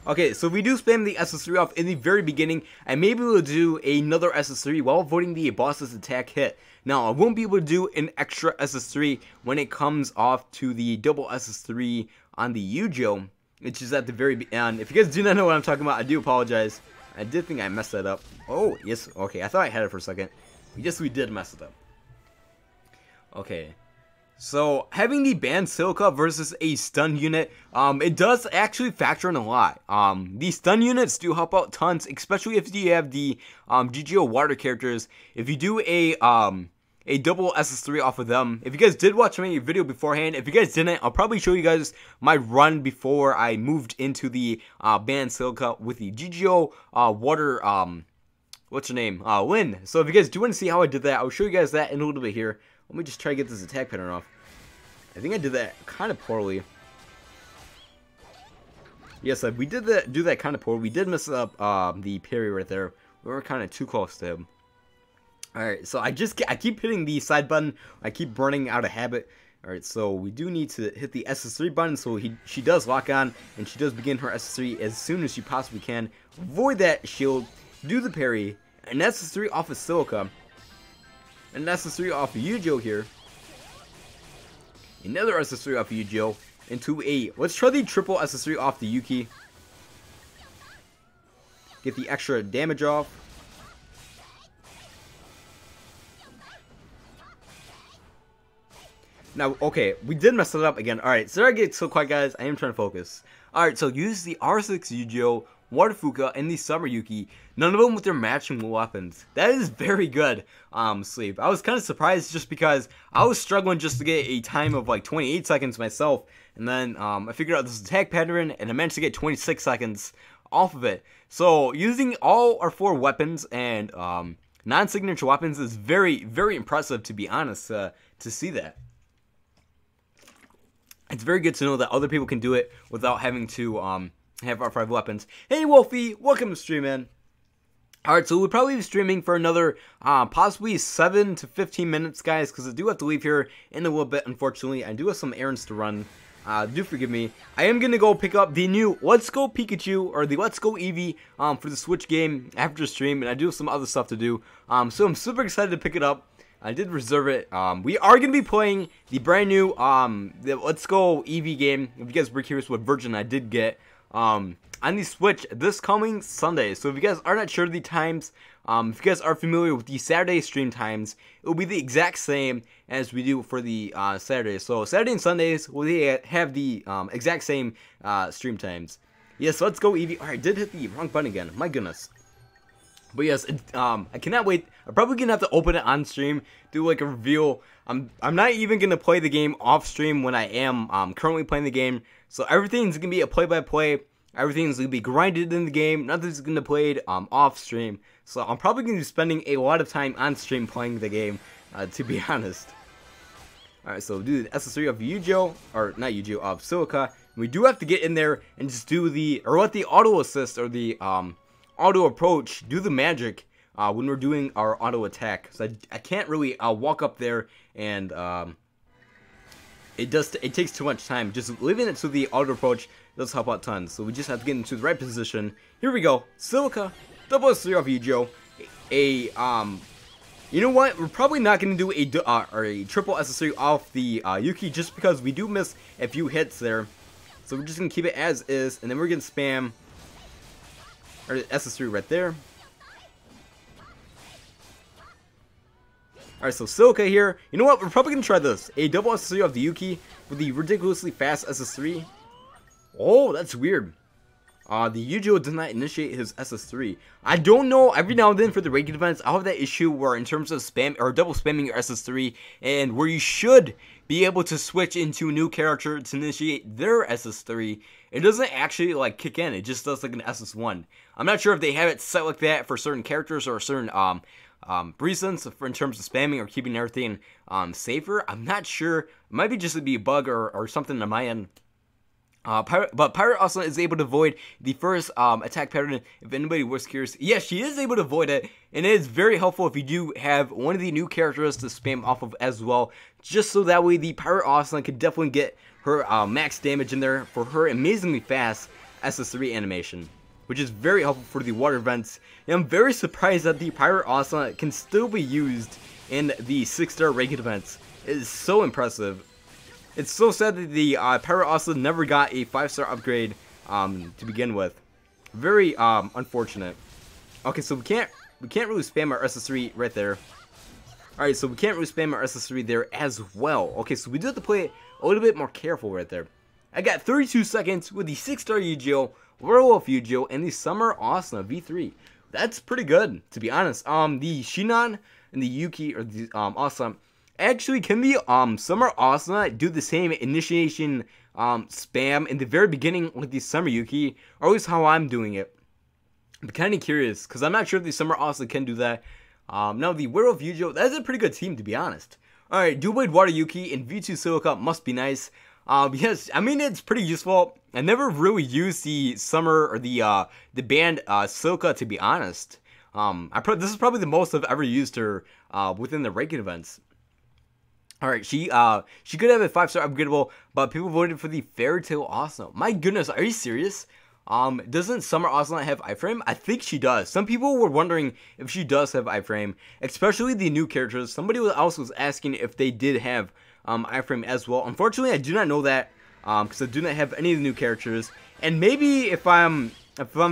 Okay, so we do spam the SS3 off in the very beginning, and maybe we'll do another SS3 while avoiding the boss's attack hit. Now, I won't be able to do an extra SS3 when it comes off to the double SS3 on the Yujo, which is at the very end. If you guys do not know what I'm talking about, I do apologize. I did think I messed that up. Oh, yes, okay, I thought I had it for a second. Yes, we did mess it up. Okay. So, having the banned Silica versus a stun unit, it does actually factor in a lot. The stun units do help out tons, especially if you have the GGO water characters. If you do a double SS3 off of them, if you guys did watch my video beforehand, if you guys didn't, I'll probably show you guys my run before I moved into the banned Silica with the GGO water what's your name? Lynn. So if you guys do want to see how I did that, I'll show you guys that in a little bit here. Let me just try to get this attack pattern off. I think I did that kind of poorly. Yes, we did do that kind of poorly. We did mess up the parry right there. We were kind of too close to him. Alright, so I keep hitting the side button. I keep running out of habit. Alright, so we do need to hit the SS3 button, so she does lock on, and she does begin her SS3 as soon as she possibly can. Avoid that shield, do the parry, an SS3 off of Silica, an SS3 off of Yujo here, another SS3 off of Yujo, into a, let's try the triple SS3 off the Yuki. Get the extra damage off. Now, okay, we did mess it up again. Alright, so I get so quiet, guys. I am trying to focus. Alright, so use the R6 Yujo, Water Fuka, and the Summer Yuki. None of them with their matching weapons. That is very good, Sleep. I was kind of surprised just because I was struggling just to get a time of like 28 seconds myself. And then I figured out this attack pattern, and I managed to get 26 seconds off of it. So using all our 4 weapons and non-signature weapons is very, very impressive, to be honest, to see that. It's very good to know that other people can do it without having to have our 5 weapons. Hey Wolfie, welcome to stream, man. Alright, so we'll probably be streaming for another possibly 7 to 15 minutes, guys, because I do have to leave here in a little bit, unfortunately. I do have some errands to run. Do forgive me. I am going to go pick up the new Let's Go Pikachu, or the Let's Go Eevee, for the Switch game after stream, and I do have some other stuff to do. So I'm super excited to pick it up. I did reserve it. We are going to be playing the brand new the Let's Go Eevee game. If you guys were curious what version I did get on the Switch this coming Sunday. So if you guys are not sure of the times, if you guys are familiar with the Saturday stream times, it will be the exact same as we do for the Saturdays. So Saturday and Sundays will have the exact same stream times. Yes, Let's Go Eevee. Alright, did hit the wrong button again. My goodness. But yes, I cannot wait. I'm probably gonna have to open it on stream, do like a reveal. I'm not even gonna play the game off stream when I am currently playing the game. So everything's gonna be a play-by-play. Everything's gonna be grinded in the game. Nothing's gonna be played off stream. So I'm probably gonna be spending a lot of time on stream playing the game, to be honest. Alright, so do the SS3 of Yujo, or not Yujo, of Silica. We do have to get in there and just do the, or let the auto assist or the auto approach do the magic when we're doing our auto attack. So I can't really walk up there and it takes too much time. Just leaving it to the auto approach does help out tons. So we just have to get into the right position. Here we go. Silica, double S3 off Yujo. You know what? We're probably not going to do a triple SS3 off the Yuki just because we do miss a few hits there. So we're just going to keep it as is, and then we're going to spam or SS3 right there. Alright, so Silica here. You know what? We're probably going to try this. A double SS3 off the Yuki with the ridiculously fast SS3. Oh, that's weird. The Yujo did not initiate his SS3. I don't know, every now and then for the regular events, I'll have that issue where in terms of spam or double spamming your SS3, and where you should be able to switch into a new character to initiate their SS3, it doesn't actually like kick in, it just does like an SS1. I'm not sure if they have it set like that for certain characters or certain reasons in terms of spamming or keeping everything safer. I'm not sure, it might be just to be a bug or something on my end. But Pirate also is able to avoid the first attack pattern. If anybody was curious, yes, she is able to avoid it, and it is very helpful if you do have one of the new characters to spam off of as well, just so that way the Pirate Austin can definitely get her max damage in there for her amazingly fast SS3 animation, which is very helpful for the water vents. And I'm very surprised that the Pirate Austin can still be used in the 6-star regular events. It is so impressive. It's so sad that the Pirate Austin never got a 5-star upgrade to begin with. Very unfortunate. Okay, so we can't really spam our SS3 right there. Alright, so we can't really spam our SS3 there as well. Okay, so we do have to play it a little bit more careful right there. I got 32 seconds with the 6-star Yujo, Werewolf Yujo, and the Summer Asuna V3. That's pretty good, to be honest. The Shinon and the Yuki, or the Asuna. Actually, can the Summer Asuna do the same initiation spam in the very beginning with the Summer Yuki, or at least how I'm doing it? I'm kind of curious because I'm not sure if the Summer also can do that. Now the Werewolf Yujo, that's a pretty good team to be honest. Alright, Dual Blade Water Yuki and V2 Silica must be nice. Yes, I mean it's pretty useful. I never really used the Summer or the band Silica to be honest. This is probably the most I've ever used her within the ranking events. Alright, she could have a 5-star upgradable, but people voted for the Fairy Tail Asuna. My goodness, are you serious? Doesn't Summer Asuna have iframe? I think she does. Some people were wondering if she does have iframe, especially the new characters. Somebody else was asking if they did have iframe as well. Unfortunately, I do not know that because I do not have any of the new characters. And maybe if I'm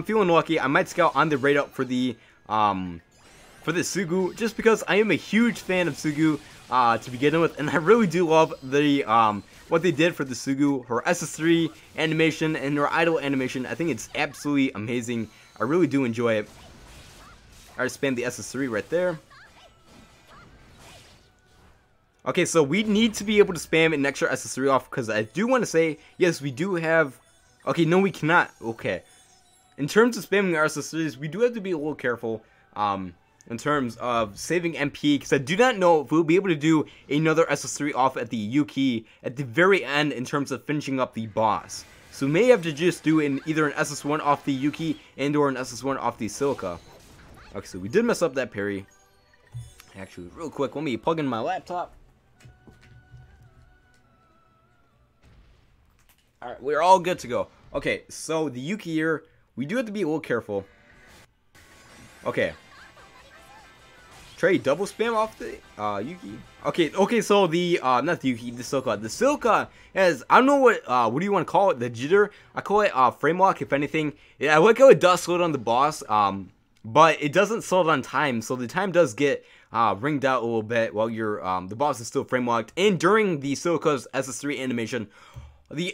feeling lucky, I might scout on the rate up for the Sugu, just because I am a huge fan of Sugu to begin with, and I really do love the what they did for the Sugu, her SS3 animation and her idol animation. I think it's absolutely amazing. I really do enjoy it. I just spam the SS3 right there. Okay, so we need to be able to spam an extra SS3 off because I do want to say, yes, we do have... Okay, no, we cannot. Okay. In terms of spamming our SS3s, we do have to be a little careful. In terms of saving MP, because I do not know if we'll be able to do another SS3 off at the Yuki at the very end in terms of finishing up the boss. So we may have to just do either an SS1 off the Yuki and or an SS1 off the Silica. Okay, so we did mess up that parry. Actually, real quick, let me plug in my laptop. Alright, we're all good to go. Okay, so the Yuki here, we do have to be a little careful. Okay. Trey, double spam off the Yuki. Okay, so the not the Yuki, the Silica. The Silica has, I don't know what do you want to call it? The jitter. I call it frame lock, if anything. Yeah, I like how it does slow down the boss, but it doesn't slow down time, so the time does get ringed out a little bit while you're the boss is still frame locked. And during the Silica's SS3 animation, the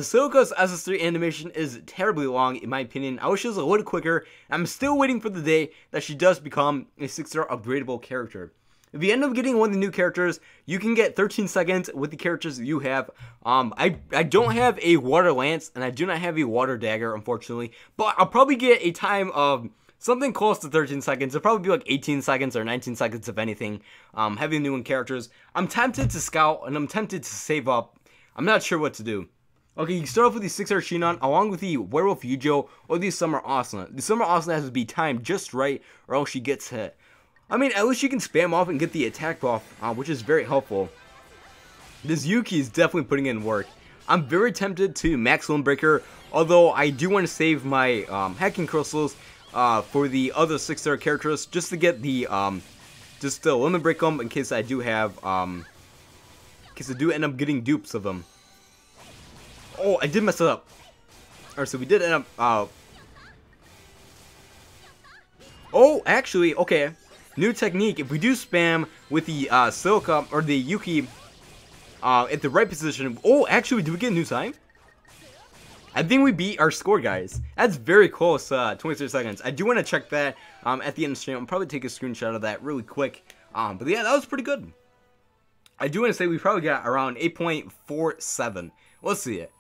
Silica's SS3 animation is terribly long, in my opinion. I wish it was a little quicker. I'm still waiting for the day that she does become a 6-star upgradable character. If you end up getting one of the new characters, you can get 13 seconds with the characters you have. I don't have a Water Lance, and I do not have a Water Dagger, unfortunately. But I'll probably get a time of something close to 13 seconds. It'll probably be like 18 seconds or 19 seconds, if anything, having new characters. I'm tempted to scout, and I'm tempted to save up. I'm not sure what to do. Okay, you start off with the 6-star Shinon along with the Werewolf Yujo or the Summer Asuna. The Summer Asuna has to be timed just right or else she gets hit. I mean, at least you can spam off and get the attack buff, which is very helpful. This Yuki is definitely putting in work. I'm very tempted to max Limb Breaker, although I do want to save my hacking crystals for the other 6-star characters just to get the just to limit break them in case I do have because I do end up getting dupes of them. Oh, I did mess it up. Alright, so we did end up... Oh, actually, okay. New technique. If we do spam with the Silica or the Yuki at the right position... Oh, actually, did we get a new time? I think we beat our score, guys. That's very close, 23 seconds. I do want to check that at the end of the stream. I'll probably take a screenshot of that really quick. But yeah, that was pretty good. I do want to say we probably got around 8.47. Let's see it.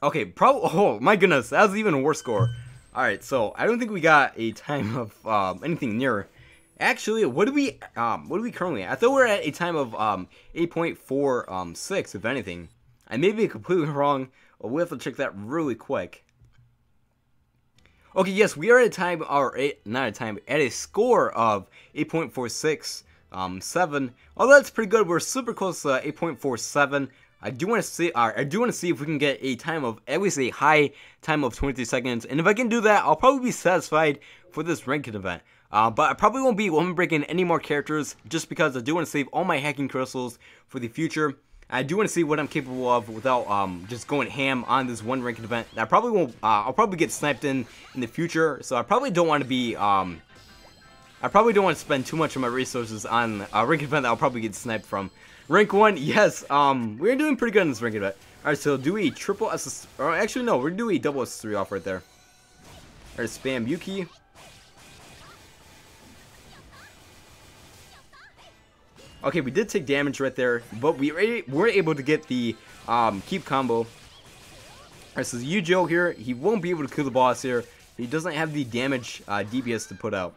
Okay, oh my goodness, that was even a worse score. Alright, so I don't think we got a time of anything near. Actually, what do we currently at? I thought we were at a time of 8.46, if anything. I may be completely wrong, but we'll have to check that really quick. Okay, yes, we are at a time, or not a time, at a score of 8.46. 7. Although that's pretty good. We're super close to 8.47. I do want to see if we can get a time of at least a high time of 23 seconds. And if I can do that, I'll probably be satisfied for this ranking event. But I probably won't be limit breaking any more characters just because I do want to save all my hacking crystals for the future. I do want to see what I'm capable of without just going ham on this one ranking event. I probably won't. I'll probably get sniped in the future, so I probably don't want to be. I probably don't want to spend too much of my resources on a rank event that I'll probably get sniped from. Rank 1, yes, we're doing pretty good in this rank event. Alright, so do a triple SS, or actually no, we're doing a double SS3 off right there. Alright, spam Yuki. Okay, we did take damage right there, but we were able to get the keep combo. Alright, so Yujo here, he won't be able to kill the boss here. He doesn't have the damage DPS to put out.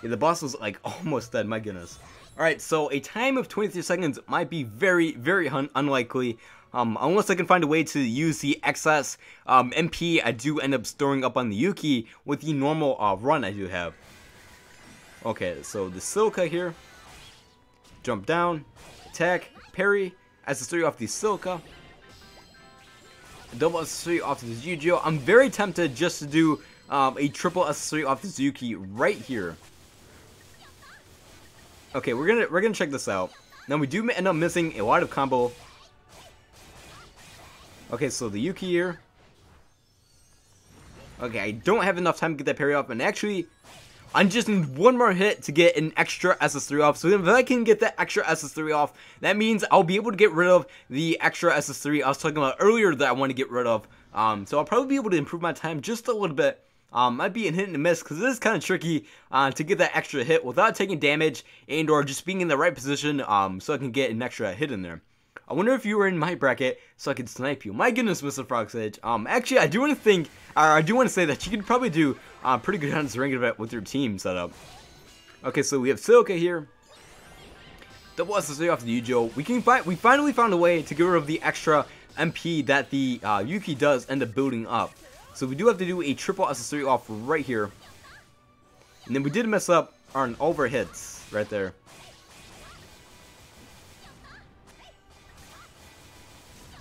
Yeah, the boss was like almost dead, my goodness. Alright, so a time of 23 seconds might be very, very unlikely. Unless I can find a way to use the excess MP I do end up storing up on the Yuki with the normal run I do have. Okay, so the Silica here. Jump down, attack, parry, SS3 off the Silica. Double SS3 off the Yu-Gi-Oh! I'm very tempted just to do a triple SS3 off the Zuki right here. Okay, we're gonna check this out. Now we do end up missing a lot of combo. Okay, so the Yuki here. Okay, I don't have enough time to get that parry off, and actually, I just need one more hit to get an extra SS3 off. So if I can get that extra SS3 off, that means I'll be able to get rid of the extra SS3 I was talking about earlier that I want to get rid of. So I'll probably be able to improve my time just a little bit. Might be a hit and a miss because it is kind of tricky to get that extra hit without taking damage and or just being in the right position so I can get an extra hit in there. I wonder if you were in my bracket so I could snipe you. My goodness, Mr. Frogsage. Actually, I do want to say that you could probably do pretty good on this ranked event with your team setup. Okay, so we have Silica here. Double SSA off the Yu-Gi-Oh! We finally found a way to get rid of the extra MP that the Yuki does end up building up. So we do have to do a triple SS3 off right here. And then we did mess up on overhits right there.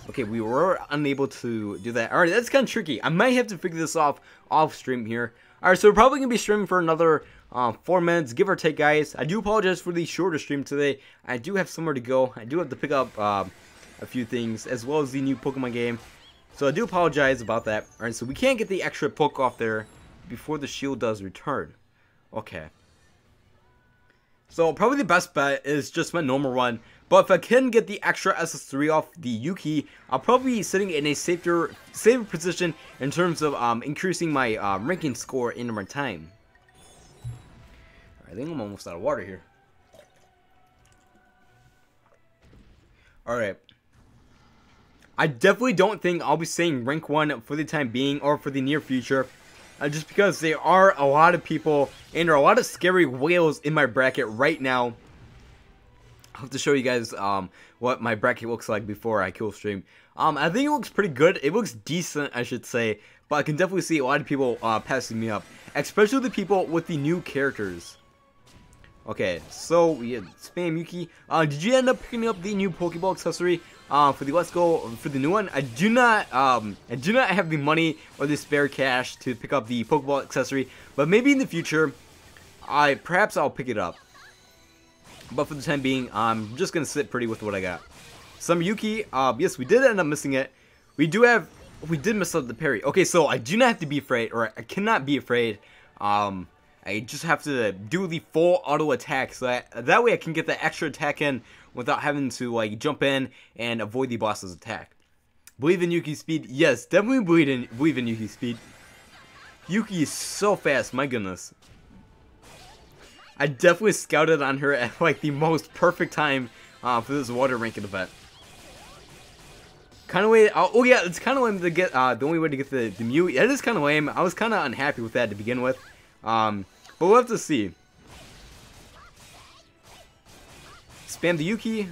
Okay, we were unable to do that. Alright, that's kind of tricky. I might have to figure this off stream here. Alright, so we're probably going to be streaming for another 4 minutes, give or take, guys. I do apologize for the shorter stream today. I do have somewhere to go. I do have to pick up a few things, as well as the new Pokemon game. So I do apologize about that. Alright, so we can't get the extra poke off there before the shield does return. Okay. So probably the best bet is just my normal run. But if I can get the extra SS3 off the Yuki, I'll probably be sitting in a safer position in terms of increasing my ranking score in my time. I think I'm almost out of water here. Alright. I definitely don't think I'll be saying rank 1 for the time being or for the near future. Just because there are a lot of people and there are a lot of scary whales in my bracket right now. I'll have to show you guys what my bracket looks like before I kill stream. I think it looks pretty good. It looks decent, I should say. But I can definitely see a lot of people passing me up. Especially the people with the new characters. Okay, so we had Spam Yuki. Did you end up picking up the new Pokeball accessory for the Let's Go for the new one? I do not have the money or the spare cash to pick up the Pokeball accessory, but maybe in the future, perhaps I'll pick it up. But for the time being, I'm just gonna sit pretty with what I got. Some Yuki. Yes, we did end up missing it. We did miss out the parry. Okay, so I do not have to be afraid, or I cannot be afraid. I just have to do the full auto attack, so that way I can get the extra attack in without having to like jump in and avoid the boss's attack. Believe in Yuki's speed? Yes, definitely believe in Yuki's speed. Yuki is so fast, my goodness. I definitely scouted on her at like the most perfect time for this water ranking event. Kind of way. Oh yeah, it's kind of lame to get the only way to get the Mew. It is kind of lame. I was kind of unhappy with that to begin with. But we'll have to see. Spam the Yuki.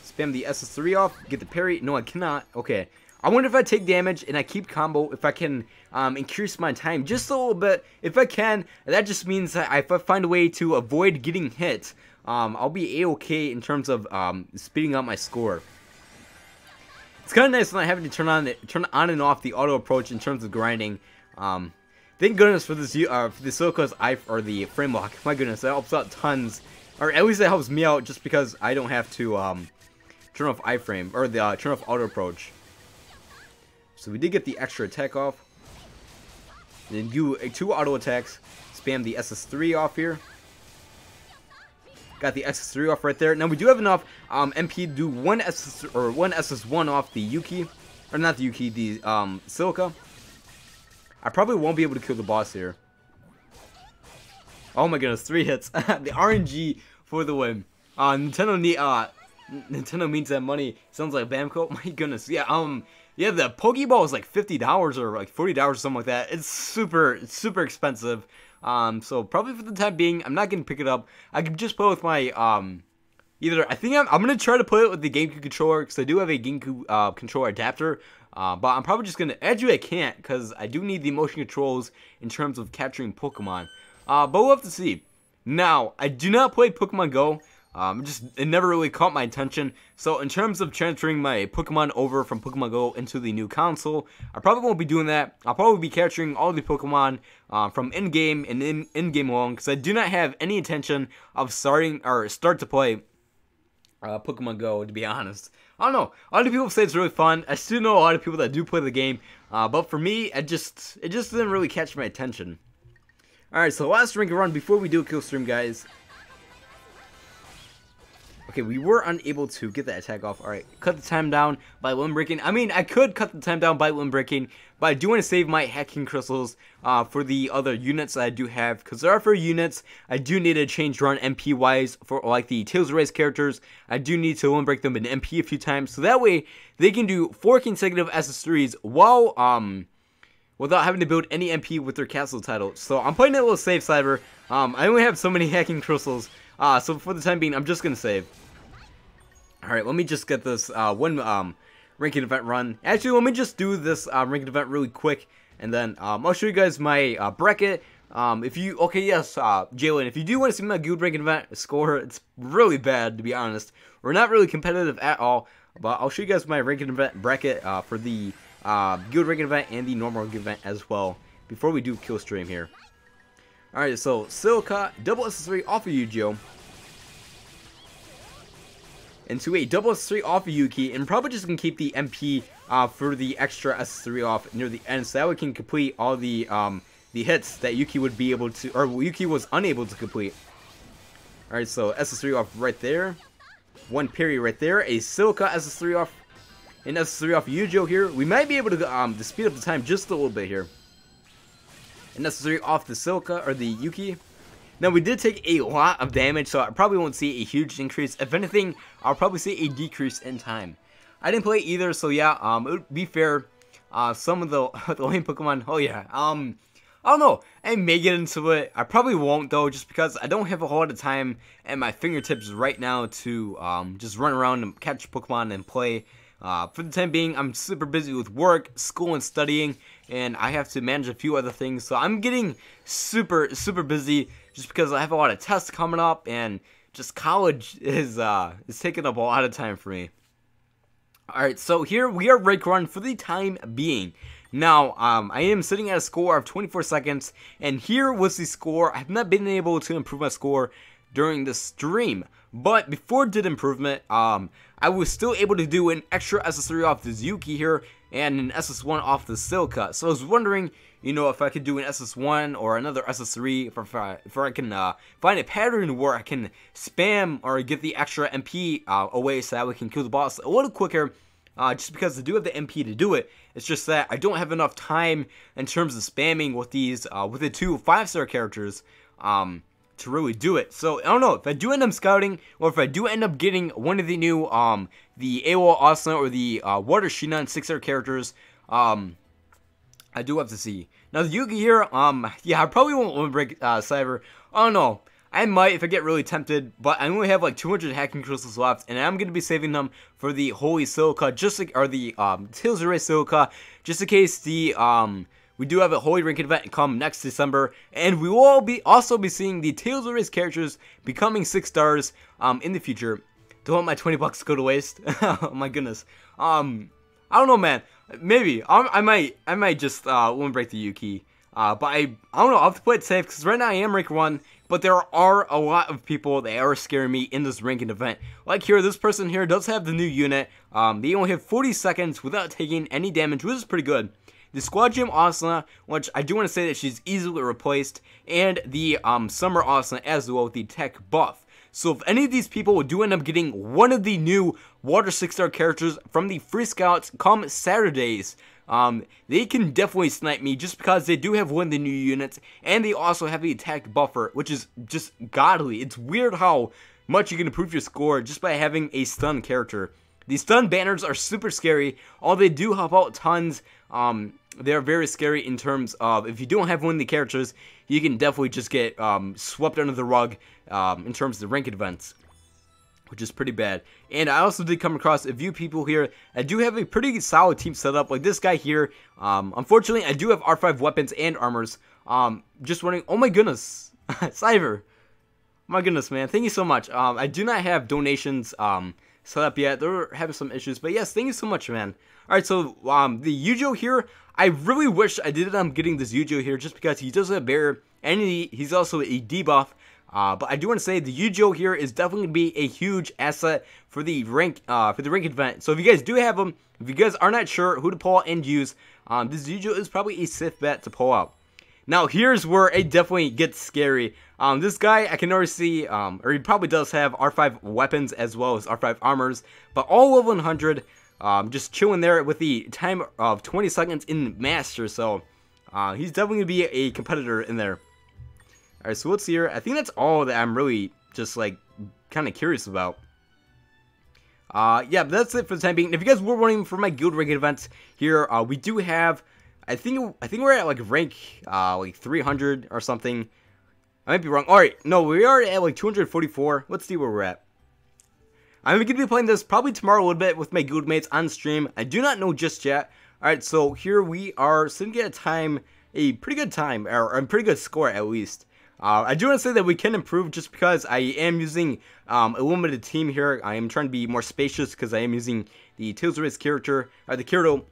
Spam the SS3 off. Get the parry. No, I cannot. Okay. I wonder if I take damage and I keep combo, if I can increase my time just a little bit. If I can, that just means that if I find a way to avoid getting hit, I'll be A-okay in terms of speeding up my score. It's kind of nice not having to turn on and off the auto approach in terms of grinding. Thank goodness for this for the Silica's or the frame lock. My goodness, that helps out tons, or at least that helps me out just because I don't have to turn off iframe or the turn off auto approach. So we did get the extra attack off. Then do 2 auto attacks. Spam the SS3 off here. Got the SS3 off right there. Now we do have enough MP to do one SS1 off the Yuki, or not the Yuki, the Silica. I probably won't be able to kill the boss here. Oh my goodness, 3 hits. The RNG for the win. Nintendo means that money. Sounds like Bamco. My goodness, yeah. Yeah, the Pokeball is like $50 or like $40 or something like that. It's super expensive. So probably for the time being, I'm not gonna pick it up. I can just play with my either. I think I'm gonna try to play it with the GameCube controller because I do have a GameCube controller adapter. But I'm probably just gonna. Actually, I can't because I do need the motion controls in terms of capturing Pokemon. But we'll have to see. Now, I do not play Pokemon Go. It never really caught my attention. So in terms of transferring my Pokemon over from Pokemon Go into the new console, I probably won't be doing that. I'll probably be capturing all the Pokemon from in-game and in-game alone, because I do not have any intention of start to play Pokemon Go, to be honest. I don't know. A lot of people say it's really fun. I still know a lot of people that do play the game, but for me, it just didn't really catch my attention. Alright, so last rank run before we do a kill stream, guys. Okay, we were unable to get that attack off. Alright, cut the time down by limb breaking. I mean, I could cut the time down by limb breaking, but I do want to save my hacking crystals for the other units that I do have. Because there are 4 units I do need to change run MP wise for, like the Tails Race characters. I do need to limb break them in MP a few times, so that way they can do 4 consecutive SS3s while without having to build any MP with their castle title. So I'm playing it a little safe, Cyber. I only have so many hacking crystals. So for the time being, I'm just going to save. Alright, let me just get this one ranking event run. Actually, let me just do this ranking event really quick. And then I'll show you guys my bracket. Jalen, if you do want to see my guild ranking event score, it's really bad, to be honest. We're not really competitive at all. But I'll show you guys my ranking event bracket for the guild ranking event and the normal ranking event as well, before we do kill stream here. Alright, so Silica, double SS3 off of Yu-Gi-Oh! Into a double SS3 off of Yuki, and probably just gonna keep the MP for the extra SS3 off near the end, so that we can complete all the hits that Yuki would be able to, or Yuki was unable to complete. Alright, so SS3 off right there. One parry right there. A Silica SS3 off. And SS3 off Yu-Gi-Oh! Here. We might be able to speed up the time just a little bit here. And SS3 off the Silica, or the Yuki. Now, we did take a lot of damage, so I probably won't see a huge increase. If anything, I'll probably see a decrease in time. I didn't play either, so yeah, it would be fair. Some of the lame Pokemon, oh yeah, I don't know, I may get into it. I probably won't, though, just because I don't have a whole lot of time at my fingertips right now to just run around and catch Pokemon and play. For the time being, I'm super busy with work, school, and studying, and I have to manage a few other things, so I'm getting super busy just because I have a lot of tests coming up, and just college is taking up a lot of time for me. Alright, so here we are rank run for the time being. Now, I am sitting at a score of 24 seconds, and here was the score. I have not been able to improve my score during the stream, but before I did improvement, I was still able to do an extra SS3 off the Yuki here, and an SS1 off the Silica. So I was wondering, you know, if I could do an SS1 or another SS3, if I can find a pattern where I can spam or get the extra MP away so that we can kill the boss a little quicker. Just because I do have the MP to do it. It's just that I don't have enough time in terms of spamming with these, with the 2 5-star characters, to really do it. So, I don't know, if I do end up scouting, or if I do end up getting one of the new, the AOL Asuna or the Water Shinan 6-star characters, I do have to see. Now, the Yugi here, yeah, I probably won't break Cyber. I don't know. I might if I get really tempted, but I only have like 200 hacking crystals left, and I'm going to be saving them for the Holy Silica, or the Tails Race Silica, just in case the, we do have a Holy Rank event come next December, and we will also be seeing the Tails Race characters becoming 6 stars in the future. Don't want my 20 bucks to go to waste. Oh my goodness. I don't know, man. Maybe I might just won't break the Yuki. But I don't know. I'll have to play it safe because right now I am rank 1. But there are a lot of people that are scaring me in this ranking event. Like here, this person here does have the new unit. They only have 40 seconds without taking any damage, which is pretty good. The Squad Gym Asuna, which I do want to say that she's easily replaced, and the Summer Asuna as well with the tech buff. So if any of these people do end up getting one of the new Water 6-star characters from the Free Scouts come Saturdays, they can definitely snipe me just because they do have one of the new units, and they also have the attack buffer, which is just godly. It's weird how much you can improve your score just by having a stun character. These stun banners are super scary. All they do help out tons. They're very scary in terms of if you don't have one of the characters, you can definitely just get swept under the rug in terms of the ranked events, which is pretty bad. And I also did come across a few people here. I do have a pretty solid team set up, like this guy here. Unfortunately, I do have R5 weapons and armors. Just wondering, oh my goodness, Cyber. My goodness, man, thank you so much. I do not have donations set up yet. They're having some issues, but yes, thank you so much, man. Alright, so the Yujo here, I really wish I did end up getting this Yujo here just because he does have barrier, and he's also a debuff. But I do want to say the Yujo here is definitely going to be a huge asset for the rank event. So if you guys do have him, if you guys are not sure who to pull out and use, this Yujo is probably a safe bet to pull out. Now here's where it definitely gets scary. This guy I can already see, or he probably does have R5 weapons as well as R5 armors, but all level 100. Just chilling there with the time of 20 seconds in Master, so he's definitely going to be a competitor in there. Alright, so what's here? I think that's all that I'm really just like kind of curious about. Yeah, but that's it for the time being. If you guys were wondering for my guild rank events here, we do have, I think we're at like rank like 300 or something. I might be wrong. Alright, no, we are at like 244. Let's see where we're at. I'm going to be playing this probably tomorrow a little bit with my guildmates on stream. I do not know just yet. Alright, so here we are sitting at a time, a pretty good time, or a pretty good score at least. I do want to say that we can improve just because I am using a limited team here. I am trying to be more spacious because I am using the Tales of Race character, or the Kirito.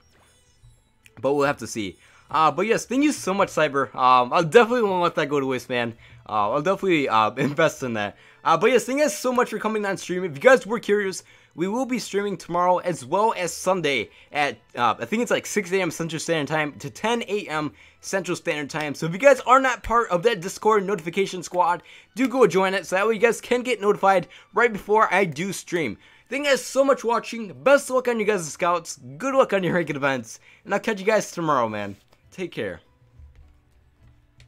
But we'll have to see. But yes, thank you so much, Cyber. I'll definitely won't let that go to waste, man. I'll definitely invest in that. But yes, thank you guys so much for coming on stream. If you guys were curious, we will be streaming tomorrow as well as Sunday at, I think it's like 6 a.m. Central Standard Time to 10 a.m. Central Standard Time. So if you guys are not part of that Discord notification squad, do go join it so that way you guys can get notified right before I do stream. Thank you guys so much for watching. Best of luck on you guys' scouts. Good luck on your ranked events. And I'll catch you guys tomorrow, man. Take care.